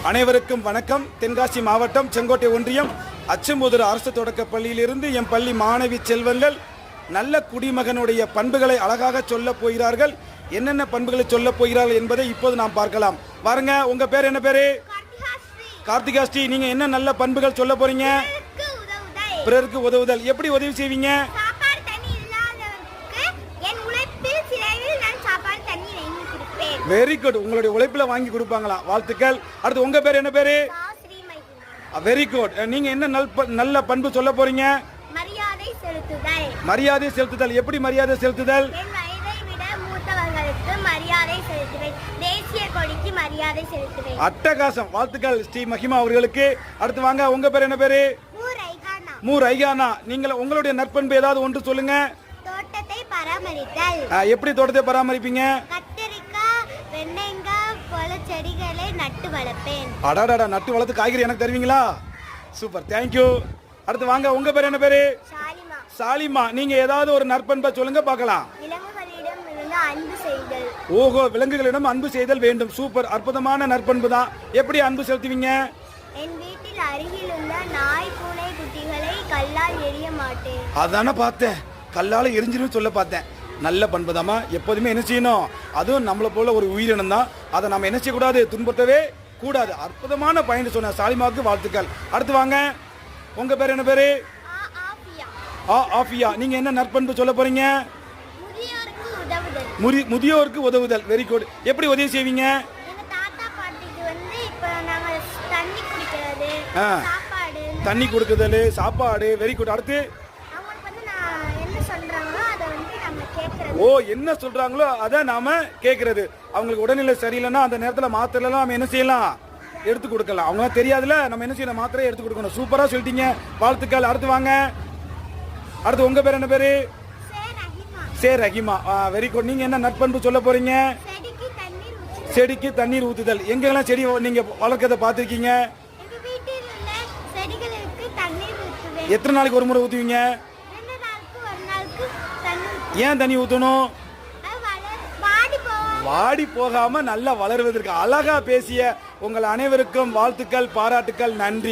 அனைவருக்கும் வணக்கம். தென்காசி மாவட்டம் செங்கோட்டை ஒன்றியம் அச்சம்புதூர் அரசு தொடக்கப் பள்ளியிலிருந்து என் பள்ளி மாணவி செல்வங்கள் நல்ல குடிமகனுடைய பண்புகளை அழகாக சொல்ல போகிறார்கள். என்னென்ன பண்புகளை சொல்ல போகிறார்கள் என்பதை இப்போது நாம் பார்க்கலாம். வாருங்க. உங்க பேர் என்ன பேரு? கார்த்திகாஸ்ரீ. நீங்க என்ன நல்ல பண்புகள் சொல்ல போறீங்க? பிறருக்கு உதவுதல். எப்படி உதவி செய்வீங்க? Very good. உங்களுடைய உழைப்புல வாங்கி கொடுப்பாங்களா? வாழ்த்துக்கள். அடுத்து உங்க பேர் என்ன பேரு? Very good. நீங்க என்ன நல்ல பண்பு சொல்ல போறீங்க? மரியாதை செலுத்துதல். மரியாதை செலுத்துதல். எப்படி மரியாதை செலுத்துதல்? என் வயதை விட மூத்தவர்களுக்கு மரியாதை செலுத்துவேன். தேசிய கொடிக்கு மரியாதை செலுத்துவேன். அட்டகாசம். வாழ்த்துக்கள் ஸ்ரீ மகிமா அவர்களுக்கு. அடுத்து வாங்க. உங்க பேர் என்ன பேரு? மூ ரைகானா. நீங்கள் உங்களுடைய நற்பண்பு ஏதாவது ஒன்று சொல்லுங்க. தோட்டத்தை பராமரித்தல். எப்படி தோட்டத்தை பராமரிப்பீங்க? கத்திரிக்காய், வெண்டைக்காய் போல செடிகளை நட்டு வளர்ப்பேன். அடாடா, நட்டு வளர்த்து காய்கறி எனக்கு தருவீங்களா? Super, thank you. அடுத்து வாங்க. உங்க பேர் என்ன பேரு? சாலிமா. சாலிமா. நீங்க ஏதாவது ஒரு நற்பண்பை சொல்லுங்க பார்க்கலாம். விலங்குகளிடம் இருந்து அன்பு செய்தல். ஓஹோ, விலங்குகளிடம் அன்பு செய்தல் வேண்டும். சூப்பர், அற்புதமான நற்பண்பு தான். எப்படி அன்பு செலுத்துவீங்க? என் வீட்டில் அருகில் உள்ள நாய் பூனை குட்டிகளை கல்லால் எறிய மாட்டேன். அதானே பார்த்தேன், கல்லால எரிஞ்சிரும் சொல்ல பார்த்தேன். நல்ல பண்பு தாமா. எப்போதுமே என்ன செய்யணும்? அதுவும் நம்மளை போல ஒரு உயிரினம் தான். அதை நம்ம என்ன செய்யக்கூடாது? துன்புறுத்தவே கூடாது. அற்புதமான பயன் சொன்ன சாலிமாவுக்கு வாழ்த்துக்கள். அடுத்து வாங்க. உங்க பேர் என்ன பேரு? ஆஃபியா. நீங்க என்ன நற்பண்பு சொல்ல போறீங்க? முதியோருக்கு உதவுதல். முதியோருக்கு உதவுதல். Very good. எப்படி உதவி செய்வீங்க? எங்க தாத்தா பாட்டிக்கு இப்போ நாங்க தண்ணி குடிக்கிறது, சாப்பாடு, தண்ணி கொடுக்குதல், சாப்பாடு. Very good. அடுத்து அவங்களுக்கு நான் என்ன சொல்றாங்களோ அதை நம்ம கேட்கறது. ஓ, என்ன சொல்றாங்களோ அதை நாம கேட்கறது. அவங்களுக்கு உடல்நிலை சரியில்லைன்னா அந்த நேரத்தில் மாத்திரைலாம் நம்ம என்ன செய்யலாம்? எடுத்து கொடுக்கலாம். அவங்க தெரியாதுல, நம்ம என்ன செய்யணும்? மாத்திரை எடுத்து கொடுக்கணும். சூப்பரா சொல்லிட்டீங்க, வாழ்த்துக்கள். அடுத்து வாங்க. அடுத்து உங்க பேர் என்ன பேரு? சே ரஹிமா. Very good. நீங்க என்ன நற்பண்பு சொல்ல போறீங்க? செடிக்கு தண்ணீர் ஊத்துதல். எங்கெல்லாம் செடி நீங்க வளர்க்கறத பார்த்துருக்கீங்க? எங்க வீட்டில் உள்ள செடிகளுக்கு தண்ணீர் ஊத்துவேன். எத்தனை நாளைக்கு ஒரு முறை ஊத்துவீங்க? 2 நாளுக்கு ஒரு நாளுக்கு தண்ணீர். ஏன் தண்ணி ஊத்தணும்? வாடி போகாம நல்லா வளருவதற்கு. அழகா பேசிய உங்கள் அனைவருக்கும் வாழ்த்துக்கள், பாராட்டுக்கள், நன்றி.